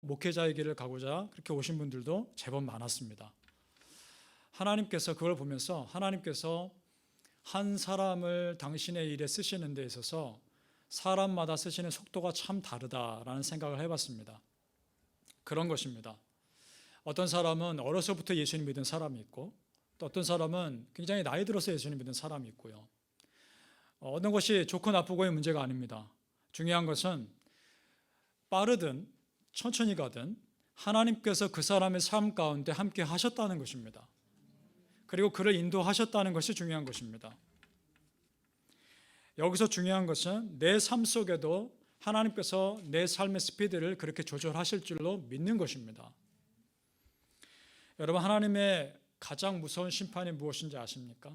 목회자의 길을 가고자 그렇게 오신 분들도 제법 많았습니다. 하나님께서 그걸 보면서 하나님께서 한 사람을 당신의 일에 쓰시는 데 있어서 사람마다 쓰시는 속도가 참 다르다라는 생각을 해봤습니다. 그런 것입니다. 어떤 사람은 어려서부터 예수님 믿은 사람이 있고 또 어떤 사람은 굉장히 나이 들어서 예수님 믿은 사람이 있고요. 어떤 것이 좋고 나쁘고의 문제가 아닙니다. 중요한 것은 빠르든 천천히 가든 하나님께서 그 사람의 삶 가운데 함께 하셨다는 것입니다. 그리고 그를 인도하셨다는 것이 중요한 것입니다. 여기서 중요한 것은 내 삶 속에도 하나님께서 내 삶의 스피드를 그렇게 조절하실 줄로 믿는 것입니다. 여러분, 하나님의 가장 무서운 심판이 무엇인지 아십니까?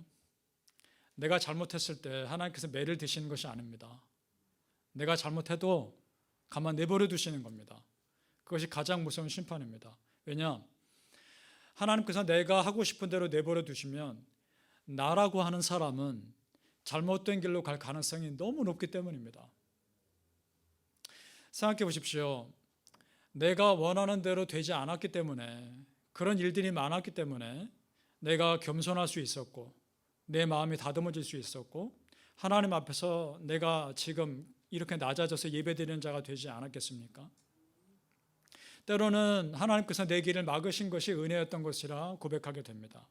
내가 잘못했을 때 하나님께서 매를 드시는 것이 아닙니다. 내가 잘못해도 가만 내버려 두시는 겁니다. 그것이 가장 무서운 심판입니다. 왜냐? 하나님께서 내가 하고 싶은 대로 내버려 두시면 나라고 하는 사람은 잘못된 길로 갈 가능성이 너무 높기 때문입니다. 생각해 보십시오. 내가 원하는 대로 되지 않았기 때문에, 그런 일들이 많았기 때문에 내가 겸손할 수 있었고 내 마음이 다듬어질 수 있었고 하나님 앞에서 내가 지금 이렇게 낮아져서 예배드리는 자가 되지 않았겠습니까? 때로는 하나님께서 내 길을 막으신 것이 은혜였던 것이라 고백하게 됩니다.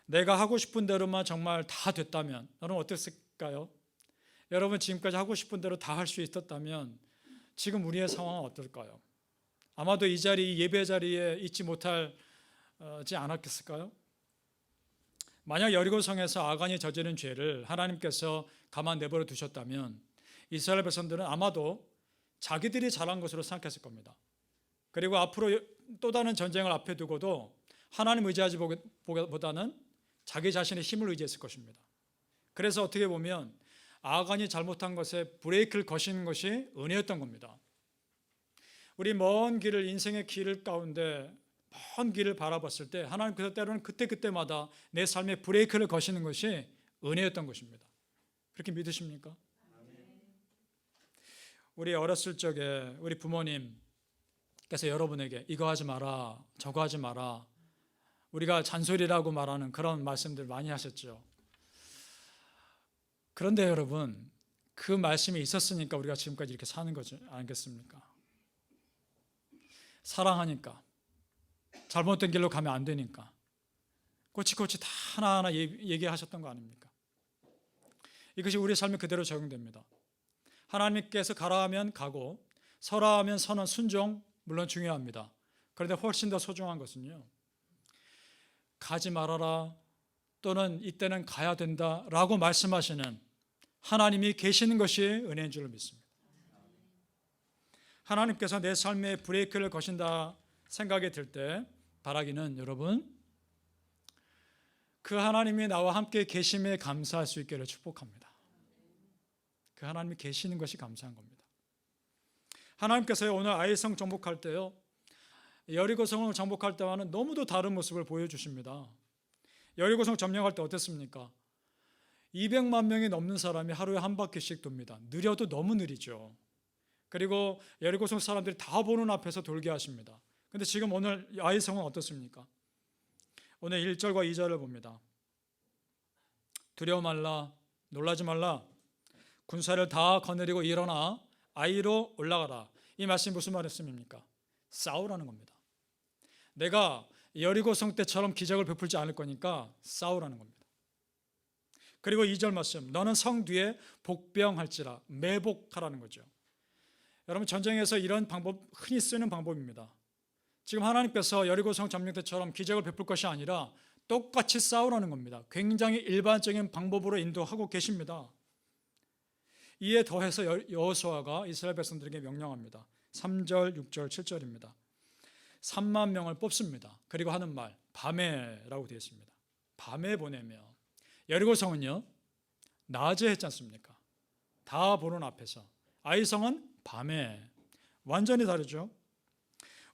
내가 하고 싶은 대로만 정말 다 됐다면 여러분 어땠을까요? 여러분 지금까지 하고 싶은 대로 다 할 수 있었다면 지금 우리의 상황은 어떨까요? 아마도 이 자리, 예배 자리에 있지 못하지 않았겠을까요? 만약 여리고성에서 아간이 저지른 죄를 하나님께서 가만 내버려 두셨다면 이스라엘 백성들은 아마도 자기들이 잘한 것으로 생각했을 겁니다. 그리고 앞으로 또 다른 전쟁을 앞에 두고도 하나님 의지하지 보다는 자기 자신의 힘을 의지했을 것입니다. 그래서 어떻게 보면 아간이 잘못한 것에 브레이크를 거시는 것이 은혜였던 겁니다. 우리 먼 길을, 인생의 길 가운데 먼 길을 바라봤을 때 하나님께서 때로는 그때그때마다 내 삶에 브레이크를 거시는 것이 은혜였던 것입니다. 그렇게 믿으십니까? 우리 어렸을 적에 우리 부모님께서 여러분에게 이거 하지 마라, 저거 하지 마라, 우리가 잔소리라고 말하는 그런 말씀들 많이 하셨죠. 그런데 여러분, 그 말씀이 있었으니까 우리가 지금까지 이렇게 사는 거지 아니겠습니까? 사랑하니까, 잘못된 길로 가면 안 되니까 꼬치꼬치 다 하나하나 얘기하셨던 거 아닙니까? 이것이 우리 삶에 그대로 적용됩니다. 하나님께서 가라 하면 가고 서라 하면 서는 순종 물론 중요합니다. 그런데 훨씬 더 소중한 것은요, 가지 말아라 또는 이때는 가야 된다라고 말씀하시는 하나님이 계시는 것이 은혜인 줄로 믿습니다. 하나님께서 내 삶에 브레이크를 거신다 생각이 들 때 바라기는 여러분, 그 하나님이 나와 함께 계심에 감사할 수 있기를 축복합니다. 그 하나님이 계시는 것이 감사한 겁니다. 하나님께서 오늘 아이성 정복할 때요, 여리고성을 정복할 때와는 너무도 다른 모습을 보여주십니다. 여리고성 점령할 때 어땠습니까? 200만 명이 넘는 사람이 하루에 한 바퀴씩 돕니다. 느려도 너무 느리죠. 그리고 여리고성 사람들이 다 보는 앞에서 돌게 하십니다. 그런데 지금 오늘 아이성은 어떻습니까? 오늘 1절과 2절을 봅니다. 두려워 말라, 놀라지 말라, 군사를 다 거느리고 일어나 아이로 올라가라. 이 말씀이 무슨 말씀입니까? 싸우라는 겁니다. 내가 여리고성 때처럼 기적을 베풀지 않을 거니까 싸우라는 겁니다. 그리고 2절 말씀, 너는 성 뒤에 복병할지라, 매복하라는 거죠. 여러분, 전쟁에서 이런 방법 흔히 쓰는 방법입니다. 지금 하나님께서 여리고성 점령 때처럼 기적을 베풀 것이 아니라 똑같이 싸우라는 겁니다. 굉장히 일반적인 방법으로 인도하고 계십니다. 이에 더해서 여호수아가 이스라엘 백성들에게 명령합니다. 3절, 6절, 7절입니다. 3만 명을 뽑습니다. 그리고 하는 말, 밤에라고 되어 있습니다. 밤에 보내며, 여리고성은요 낮에 했지 않습니까? 다 보는 앞에서. 아이성은 밤에. 완전히 다르죠.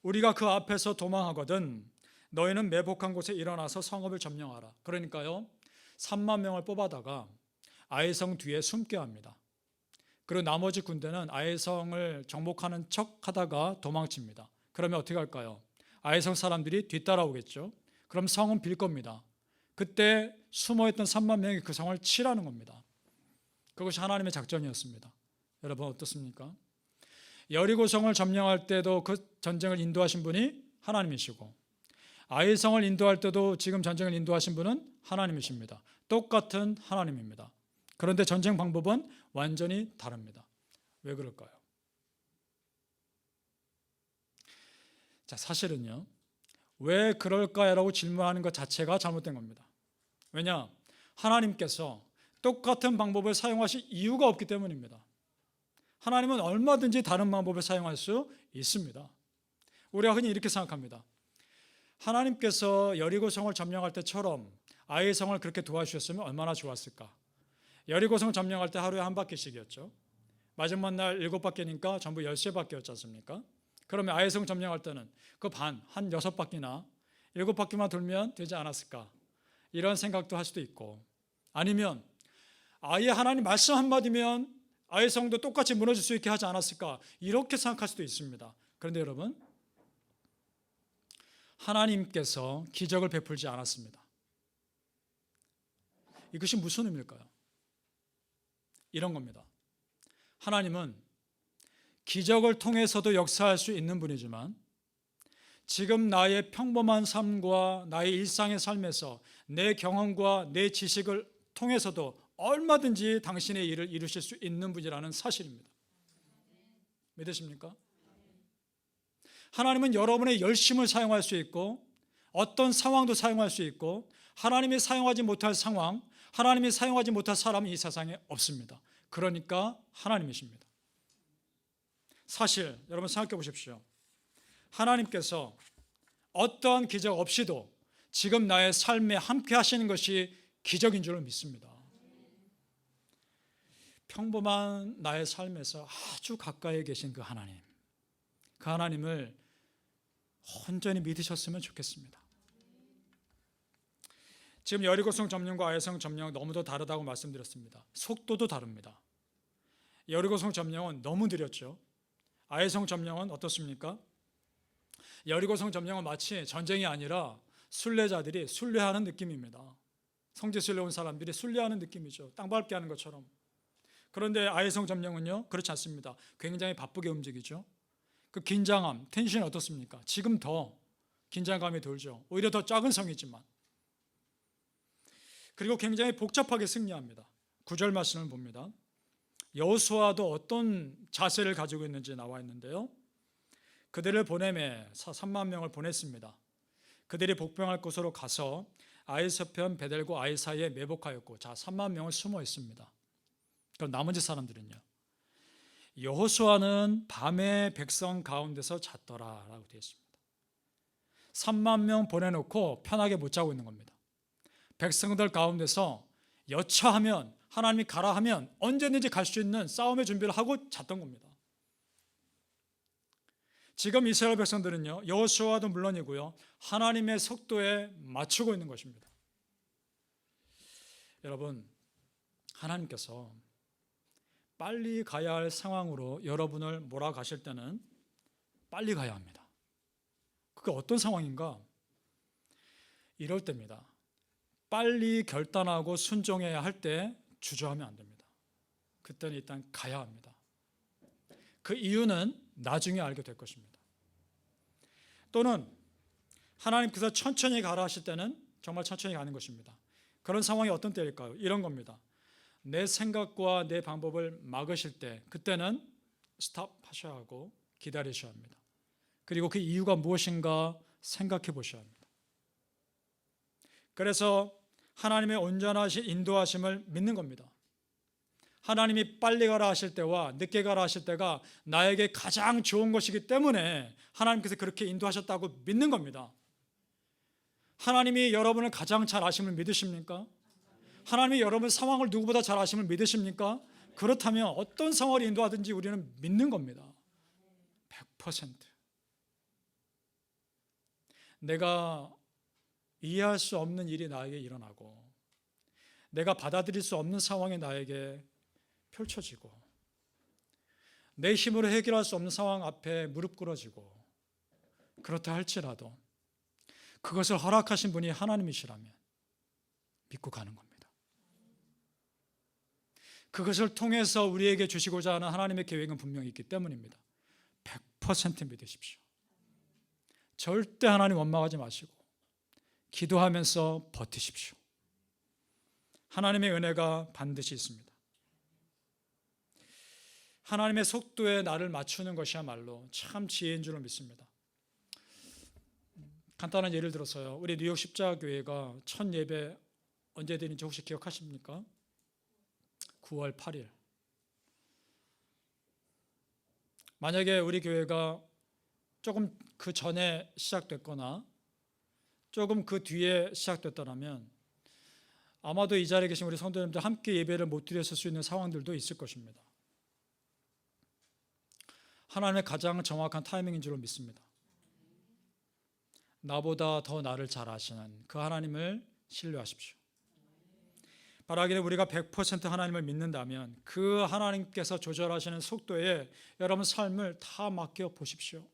우리가 그 앞에서 도망하거든 너희는 매복한 곳에 일어나서 성읍을 점령하라. 그러니까요 3만 명을 뽑아다가 아이성 뒤에 숨게 합니다. 그리고 나머지 군대는 아이성을 정복하는 척 하다가 도망칩니다. 그러면 어떻게 할까요? 아이성 사람들이 뒤따라오겠죠. 그럼 성은 빌 겁니다. 그때 숨어있던 3만 명이 그 성을 치라는 겁니다. 그것이 하나님의 작전이었습니다. 여러분 어떻습니까? 여리고성을 점령할 때도 그 전쟁을 인도하신 분이 하나님이시고, 아이성을 인도할 때도 지금 전쟁을 인도하신 분은 하나님이십니다. 똑같은 하나님입니다. 그런데 전쟁 방법은 완전히 다릅니다. 왜 그럴까요? 자, 사실은요, 왜 그럴까요라고 질문하는 것 자체가 잘못된 겁니다. 왜냐? 하나님께서 똑같은 방법을 사용하실 이유가 없기 때문입니다. 하나님은 얼마든지 다른 방법을 사용할 수 있습니다. 우리가 흔히 이렇게 생각합니다. 하나님께서 여리고성을 점령할 때처럼 아이성을 그렇게 도와주셨으면 얼마나 좋았을까. 여리고성 점령할 때 하루에 한 바퀴씩이었죠. 마지막 날 7바퀴니까 전부 13바퀴였지 않습니까? 그러면 아이성 점령할 때는 그 반, 한 6바퀴나 7바퀴만 돌면 되지 않았을까. 이런 생각도 할 수도 있고, 아니면 아예 하나님 말씀 한마디면 아이성도 똑같이 무너질 수 있게 하지 않았을까. 이렇게 생각할 수도 있습니다. 그런데 여러분, 하나님께서 기적을 베풀지 않았습니다. 이것이 무슨 의미일까요? 이런 겁니다. 하나님은 기적을 통해서도 역사할 수 있는 분이지만 지금 나의 평범한 삶과 나의 일상의 삶에서 내 경험과 내 지식을 통해서도 얼마든지 당신의 일을 이루실 수 있는 분이라는 사실입니다. 믿으십니까? 하나님은 여러분의 열심을 사용할 수 있고 어떤 상황도 사용할 수 있고 하나님이 사용하지 못할 상황, 하나님이 사용하지 못할 사람이 이 세상에 없습니다. 그러니까 하나님이십니다. 사실 여러분 생각해 보십시오. 하나님께서 어떠한 기적 없이도 지금 나의 삶에 함께 하시는 것이 기적인 줄 믿습니다. 평범한 나의 삶에서 아주 가까이에 계신 그 하나님, 그 하나님을 온전히 믿으셨으면 좋겠습니다. 지금 여리고성 점령과 아이성 점령 너무도 다르다고 말씀드렸습니다. 속도도 다릅니다. 여리고성 점령은 너무 느렸죠. 아이성 점령은 어떻습니까? 여리고성 점령은 마치 전쟁이 아니라 순례자들이 순례하는 느낌입니다. 성지순례 온 사람들이 순례하는 느낌이죠. 땅 밟기 하는 것처럼. 그런데 아이성 점령은요, 그렇지 않습니다. 굉장히 바쁘게 움직이죠. 그 긴장함, 텐션이 어떻습니까? 지금 더 긴장감이 돌죠. 오히려 더 작은 성이지만. 그리고 굉장히 복잡하게 승리합니다. 9절 말씀을 봅니다. 여호수아도 어떤 자세를 가지고 있는지 나와 있는데요. 그들을 보내매 3만 명을 보냈습니다. 그들이 복병할 곳으로 가서 아이서편 베델과 아이 사이에 매복하였고, 자 3만 명을 숨어 있습니다. 그럼 나머지 사람들은요. 여호수아는 밤에 백성 가운데서 잤더라라고 되어 있습니다. 3만 명 보내놓고 편하게 못 자고 있는 겁니다. 백성들 가운데서 여차하면 하나님이 가라 하면 언제든지 갈 수 있는 싸움의 준비를 하고 잤던 겁니다. 지금 이스라엘 백성들은요, 여호수아도 물론이고요, 하나님의 속도에 맞추고 있는 것입니다. 여러분, 하나님께서 빨리 가야 할 상황으로 여러분을 몰아가실 때는 빨리 가야 합니다. 그게 어떤 상황인가? 이럴 때입니다. 빨리 결단하고 순종해야 할 때 주저하면 안 됩니다. 그때는 일단 가야 합니다. 그 이유는 나중에 알게 될 것입니다. 또는 하나님께서 천천히 가라 하실 때는 정말 천천히 가는 것입니다. 그런 상황이 어떤 때일까요? 이런 겁니다. 내 생각과 내 방법을 막으실 때, 그때는 스탑하셔야 하고 기다리셔야 합니다. 그리고 그 이유가 무엇인가 생각해 보셔야 합니다. 그래서 하나님의 온전하신 인도하심을 믿는 겁니다. 하나님이 빨리 가라 하실 때와 늦게 가라 하실 때가 나에게 가장 좋은 것이기 때문에 하나님께서 그렇게 인도하셨다고 믿는 겁니다. 하나님이 여러분을 가장 잘 아심을 믿으십니까? 하나님이 여러분 상황을 누구보다 잘 아심을 믿으십니까? 그렇다면 어떤 상황을 인도하든지 우리는 믿는 겁니다. 100%. 내가 이해할 수 없는 일이 나에게 일어나고 내가 받아들일 수 없는 상황이 나에게 펼쳐지고 내 힘으로 해결할 수 없는 상황 앞에 무릎 꿇어지고, 그렇다 할지라도 그것을 허락하신 분이 하나님이시라면 믿고 가는 겁니다. 그것을 통해서 우리에게 주시고자 하는 하나님의 계획은 분명히 있기 때문입니다. 100% 믿으십시오. 절대 하나님 원망하지 마시고 기도하면서 버티십시오. 하나님의 은혜가 반드시 있습니다. 하나님의 속도에 나를 맞추는 것이야말로 참 지혜인 줄로 믿습니다. 간단한 예를 들어서요, 우리 뉴욕 십자교회가 첫 예배 언제 드린지 혹시 기억하십니까? 9월 8일. 만약에 우리 교회가 조금 그 전에 시작됐거나 조금 그 뒤에 시작됐더라면 아마도 이 자리에 계신 우리 성도님들 함께 예배를 못 드렸을 수 있는 상황들도 있을 것입니다. 하나님의 가장 정확한 타이밍인 줄로 믿습니다. 나보다 더 나를 잘 아시는 그 하나님을 신뢰하십시오. 바라기를 우리가 100% 하나님을 믿는다면 그 하나님께서 조절하시는 속도에 여러분 삶을 다 맡겨 보십시오.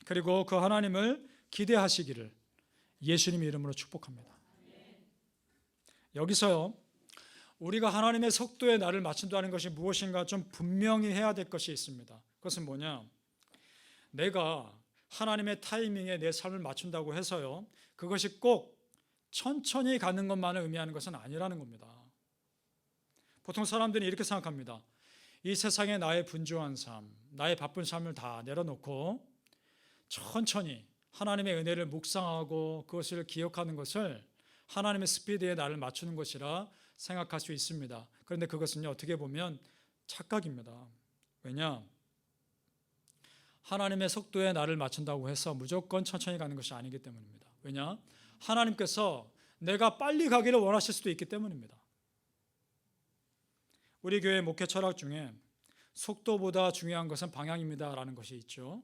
그리고 그 하나님을 기대하시기를 예수님 이름으로 축복합니다. 여기서요, 우리가 하나님의 속도에 나를 맞춘다는 것이 무엇인가 좀 분명히 해야 될 것이 있습니다. 그것은 뭐냐? 내가 하나님의 타이밍에 내 삶을 맞춘다고 해서요, 그것이 꼭 천천히 가는 것만을 의미하는 것은 아니라는 겁니다. 보통 사람들이 이렇게 생각합니다. 이 세상에 나의 분주한 삶, 나의 바쁜 삶을 다 내려놓고 천천히 하나님의 은혜를 묵상하고 그것을 기억하는 것을 하나님의 스피드에 나를 맞추는 것이라 생각할 수 있습니다. 그런데 그것은요, 어떻게 보면 착각입니다. 왜냐? 하나님의 속도에 나를 맞춘다고 해서 무조건 천천히 가는 것이 아니기 때문입니다. 왜냐? 하나님께서 내가 빨리 가기를 원하실 수도 있기 때문입니다. 우리 교회 목회 철학 중에 속도보다 중요한 것은 방향입니다 라는 것이 있죠.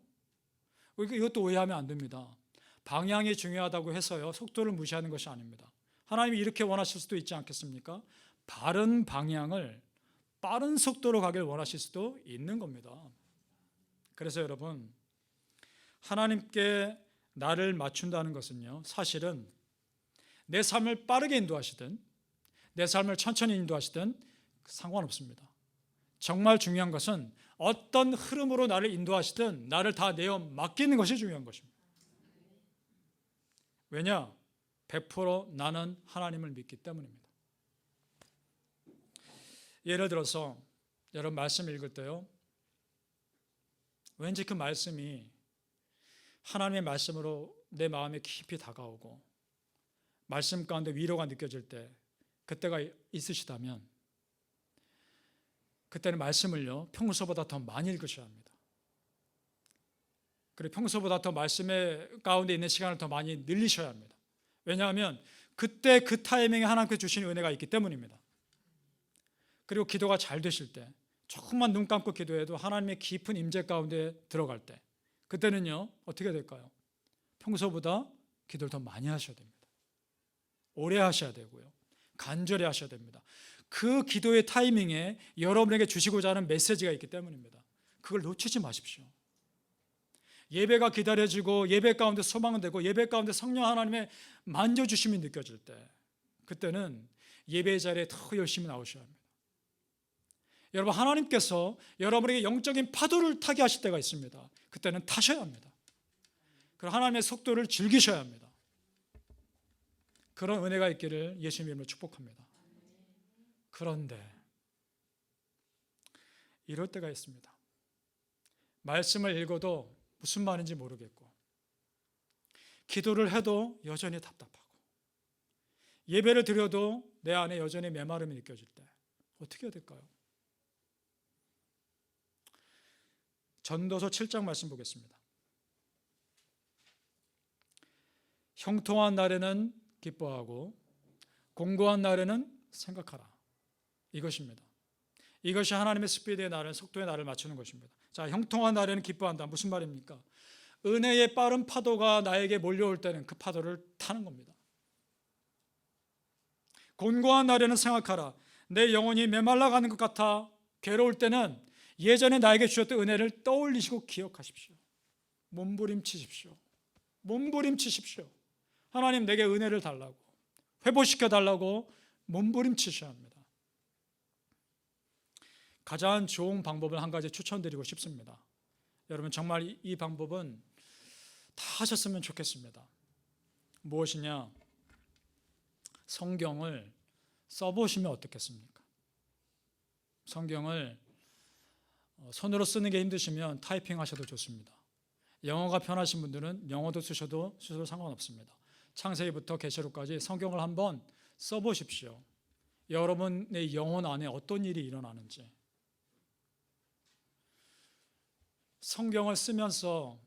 이것도 오해하면 안 됩니다. 방향이 중요하다고 해서요, 속도를 무시하는 것이 아닙니다. 하나님이 이렇게 원하실 수도 있지 않겠습니까? 바른 방향을 빠른 속도로 가길 원하실 수도 있는 겁니다. 그래서 여러분, 하나님께 나를 맞춘다는 것은요, 사실은 내 삶을 빠르게 인도하시든 내 삶을 천천히 인도하시든 상관없습니다. 정말 중요한 것은 어떤 흐름으로 나를 인도하시든 나를 다 내어 맡기는 것이 중요한 것입니다. 왜냐? 100% 나는 하나님을 믿기 때문입니다. 예를 들어서 여러분 말씀 읽을 때요, 왠지 그 말씀이 하나님의 말씀으로 내 마음에 깊이 다가오고 말씀 가운데 위로가 느껴질 때, 그때가 있으시다면 그때는 말씀을요, 평소보다 더 많이 읽으셔야 합니다. 그리고 평소보다 더 말씀의 가운데 있는 시간을 더 많이 늘리셔야 합니다. 왜냐하면 그때 그 타이밍에 하나님께서 주신 은혜가 있기 때문입니다. 그리고 기도가 잘 되실 때 조금만 눈 감고 기도해도 하나님의 깊은 임재 가운데 들어갈 때, 그때는요 어떻게 될까요? 평소보다 기도를 더 많이 하셔야 됩니다. 오래 하셔야 되고요, 간절히 하셔야 됩니다. 그 기도의 타이밍에 여러분에게 주시고자 하는 메시지가 있기 때문입니다. 그걸 놓치지 마십시오. 예배가 기다려지고 예배 가운데 소망은 되고 예배 가운데 성령 하나님의 만져주심이 느껴질 때, 그때는 예배 자리에 더 열심히 나오셔야 합니다. 여러분, 하나님께서 여러분에게 영적인 파도를 타게 하실 때가 있습니다. 그때는 타셔야 합니다. 그리고 하나님의 속도를 즐기셔야 합니다. 그런 은혜가 있기를 예수님 이름으로 축복합니다. 그런데 이럴 때가 있습니다. 말씀을 읽어도 무슨 말인지 모르겠고, 기도를 해도 여전히 답답하고, 예배를 드려도 내 안에 여전히 메마름이 느껴질 때 어떻게 해야 될까요? 전도서 7장 말씀 보겠습니다. 형통한 날에는 기뻐하고 공고한 날에는 생각하라. 이것입니다. 이것이 하나님의 스피드의 나를, 속도의 나를 맞추는 것입니다. 자, 형통한 날에는 기뻐한다. 무슨 말입니까? 은혜의 빠른 파도가 나에게 몰려올 때는 그 파도를 타는 겁니다. 곤고한 날에는 생각하라. 내 영혼이 메말라가는 것 같아 괴로울 때는 예전에 나에게 주셨던 은혜를 떠올리시고 기억하십시오. 몸부림치십시오. 몸부림치십시오. 하나님 내게 은혜를 달라고, 회복시켜 달라고 몸부림치셔야 합니다. 가장 좋은 방법을 한 가지 추천드리고 싶습니다. 여러분 정말 이 방법은 다 하셨으면 좋겠습니다. 무엇이냐? 성경을 써보시면 어떻겠습니까? 성경을 손으로 쓰는 게 힘드시면 타이핑 하셔도 좋습니다. 영어가 편하신 분들은 영어도 쓰셔도 상관없습니다. 창세기부터 계시록까지 성경을 한번 써보십시오. 여러분의 영혼 안에 어떤 일이 일어나는지. 성경을 쓰면서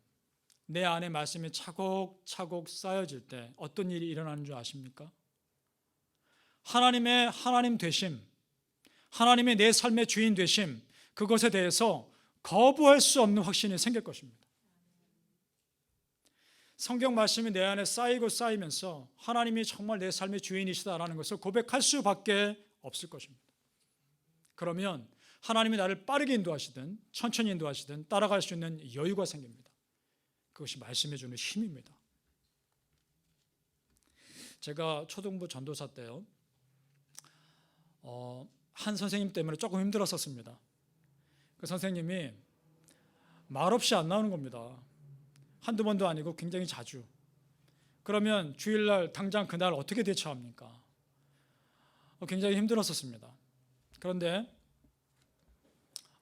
내 안에 말씀이 차곡차곡 쌓여질 때 어떤 일이 일어나는 줄 아십니까? 하나님의 하나님 되심, 하나님의 내 삶의 주인 되심, 그것에 대해서 거부할 수 없는 확신이 생길 것입니다. 성경 말씀이 내 안에 쌓이고 쌓이면서 하나님이 정말 내 삶의 주인이시다라는 것을 고백할 수밖에 없을 것입니다. 그러면 하나님이 나를 빠르게 인도하시든 천천히 인도하시든 따라갈 수 있는 여유가 생깁니다. 그것이 말씀해 주는 힘입니다. 제가 초등부 전도사 때요, 한 선생님 때문에 조금 힘들었었습니다. 그 선생님이 말없이 안 나오는 겁니다. 한두 번도 아니고 굉장히 자주. 그러면 주일날 당장 그날 어떻게 대처합니까? 굉장히 힘들었었습니다. 그런데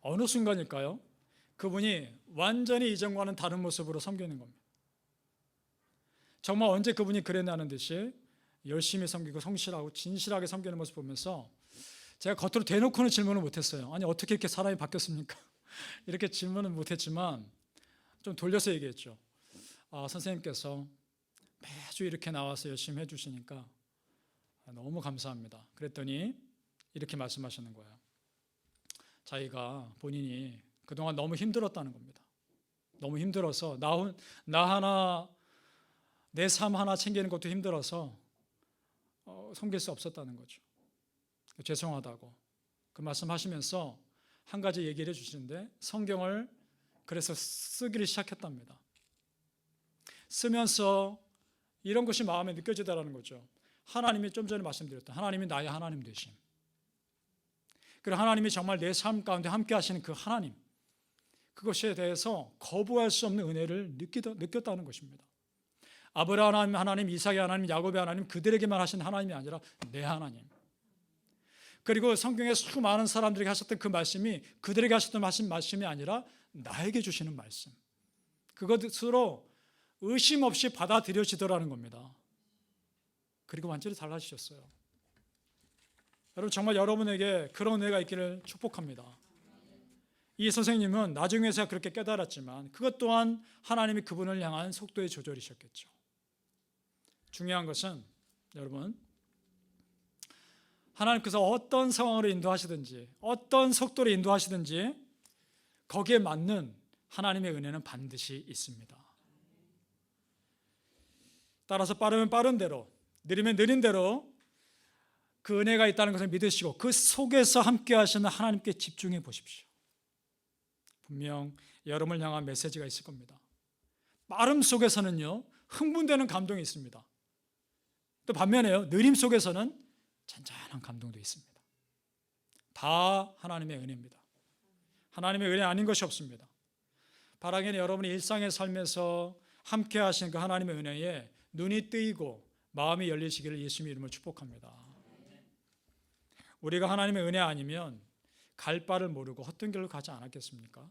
어느 순간일까요? 그분이 완전히 이전과는 다른 모습으로 섬기는 겁니다. 정말 언제 그분이 그랬냐는 듯이 열심히 섬기고 성실하고 진실하게 섬기는 모습 보면서 제가 겉으로 대놓고는 질문을 못했어요. 아니 어떻게 이렇게 사람이 바뀌었습니까? 이렇게 질문은 못했지만 좀 돌려서 얘기했죠. 선생님께서 매주 이렇게 나와서 열심히 해주시니까 너무 감사합니다. 그랬더니 이렇게 말씀하시는 거예요. 자기가 본인이 그동안 너무 힘들었다는 겁니다. 너무 힘들어서 나 하나, 내 삶 하나 챙기는 것도 힘들어서 섬길 수 없었다는 거죠. 죄송하다고 그 말씀하시면서 한 가지 얘기를 해주시는데, 성경을 그래서 쓰기를 시작했답니다. 쓰면서 이런 것이 마음에 느껴지다라는 거죠. 하나님이 좀 전에 말씀드렸던 하나님이 나의 하나님 되심, 그리고 하나님이 정말 내 삶 가운데 함께 하시는 그 하나님, 그것에 대해서 거부할 수 없는 은혜를 느꼈다는 것입니다. 아브라함 하나님, 이삭의 하나님, 야곱의 하나님, 그들에게만 하신 하나님이 아니라 내 하나님. 그리고 성경에 수많은 사람들에게 하셨던 그 말씀이 그들에게 하셨던 말씀이 아니라 나에게 주시는 말씀, 그것으로 의심 없이 받아들여지더라는 겁니다. 그리고 완전히 달라지셨어요. 여러분 정말 여러분에게 그런 은혜가 있기를 축복합니다. 이 선생님은 나중에서야 그렇게 깨달았지만 그것 또한 하나님이 그분을 향한 속도의 조절이셨겠죠. 중요한 것은 여러분, 하나님께서 어떤 상황으로 인도하시든지 어떤 속도로 인도하시든지 거기에 맞는 하나님의 은혜는 반드시 있습니다. 따라서 빠르면 빠른 대로, 느리면 느린 대로 그 은혜가 있다는 것을 믿으시고 그 속에서 함께 하시는 하나님께 집중해 보십시오. 분명 여러분을 향한 메시지가 있을 겁니다. 빠름 속에서는요, 흥분되는 감동이 있습니다. 또 반면에요, 느림 속에서는 잔잔한 감동도 있습니다. 다 하나님의 은혜입니다. 하나님의 은혜 아닌 것이 없습니다. 바라기는 여러분이 일상의 삶에서 함께 하신 그 하나님의 은혜에 눈이 뜨이고 마음이 열리시기를 예수님의 이름으로 축복합니다. 우리가 하나님의 은혜 아니면 갈 바를 모르고 헛된 길로 가지 않았겠습니까?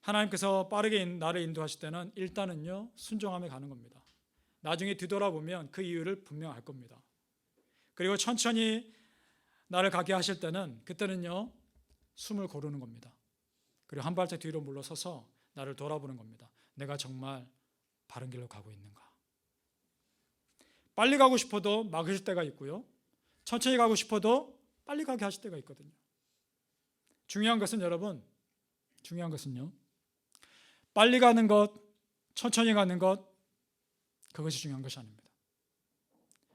하나님께서 빠르게 나를 인도하실 때는 일단은요, 순종함에 가는 겁니다. 나중에 뒤돌아보면 그 이유를 분명 알 겁니다. 그리고 천천히 나를 가게 하실 때는, 그때는요, 숨을 고르는 겁니다. 그리고 한 발짝 뒤로 물러서서 나를 돌아보는 겁니다. 내가 정말 바른 길로 가고 있는가? 빨리 가고 싶어도 막으실 때가 있고요, 천천히 가고 싶어도 빨리 가게 하실 때가 있거든요. 중요한 것은 여러분, 중요한 것은요, 빨리 가는 것, 천천히 가는 것, 그것이 중요한 것이 아닙니다.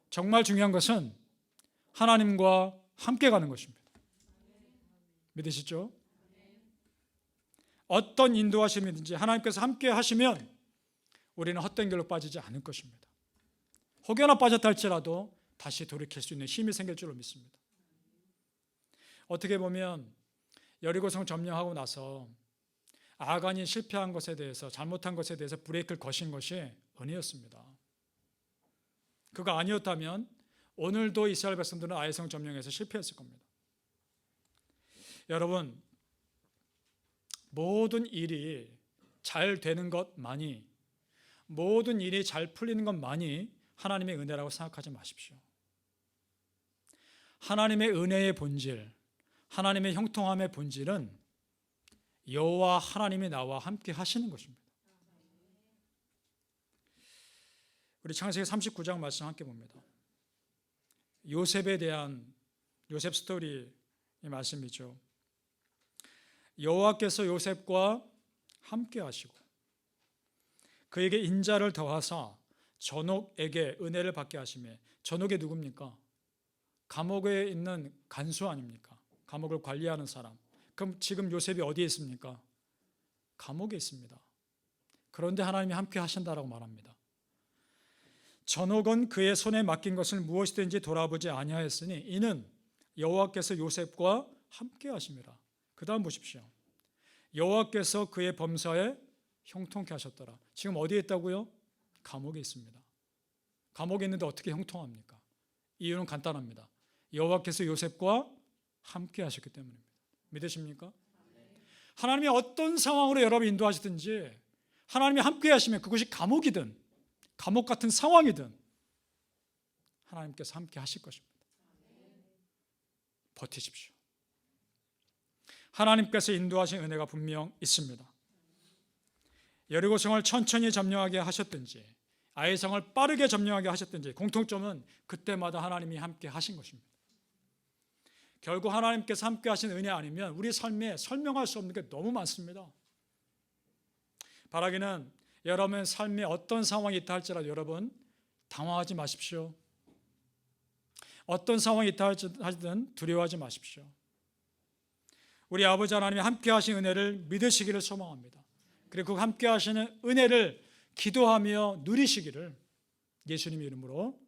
정말 중요한 것은 하나님과 함께 가는 것입니다. 믿으시죠? 어떤 인도하심이든지 하나님께서 함께 하시면 우리는 헛된 길로 빠지지 않을 것입니다. 혹여나 빠졌다 할지라도 다시 돌이킬 수 있는 힘이 생길 줄로 믿습니다. 어떻게 보면 여리고성 점령하고 나서 아간이 실패한 것에 대해서, 잘못한 것에 대해서 브레이크를 거신 것이 은혜였습니다. 그가 아니었다면 오늘도 이스라엘 백성들은 아이성 점령에서 실패했을 겁니다. 여러분, 모든 일이 잘 되는 것만이, 모든 일이 잘 풀리는 것만이 하나님의 은혜라고 생각하지 마십시오. 하나님의 은혜의 본질, 하나님의 형통함의 본질은 여호와 하나님이 나와 함께 하시는 것입니다. 우리 창세기 39장 말씀 함께 봅니다. 요셉에 대한 요셉 스토리의 말씀이죠. 여호와께서 요셉과 함께 하시고 그에게 인자를 더하사 전옥에게 은혜를 받게 하시매. 전옥이 누굽니까? 감옥에 있는 간수 아닙니까? 감옥을 관리하는 사람. 그럼 지금 요셉이 어디에 있습니까? 감옥에 있습니다. 그런데 하나님이 함께 하신다라고 말합니다. 전옥은 그의 손에 맡긴 것을 무엇이든지 돌아보지 아니하였으니 이는 여호와께서 요셉과 함께 하심이라. 그 다음 보십시오. 여호와께서 그의 범사에 형통케 하셨더라. 지금 어디에 있다고요? 감옥에 있습니다. 감옥에 있는데 어떻게 형통합니까? 이유는 간단합니다. 여호와께서 요셉과 함께 하셨기 때문입니다. 믿으십니까? 하나님이 어떤 상황으로 여러분 인도하시든지 하나님이 함께 하시면 그것이 감옥이든 감옥 같은 상황이든 하나님께서 함께 하실 것입니다. 버티십시오. 하나님께서 인도하신 은혜가 분명 있습니다. 여리고성을 천천히 점령하게 하셨든지 아이성을 빠르게 점령하게 하셨든지 공통점은 그때마다 하나님이 함께 하신 것입니다. 결국 하나님께서 함께 하신 은혜 아니면 우리 삶에 설명할 수 없는 게 너무 많습니다. 바라기는 여러분 삶에 어떤 상황이 있다 할지라도 여러분 당황하지 마십시오. 어떤 상황이 있다 하든 두려워하지 마십시오. 우리 아버지 하나님이 함께 하신 은혜를 믿으시기를 소망합니다. 그리고 그 함께 하시는 은혜를 기도하며 누리시기를 예수님의 이름으로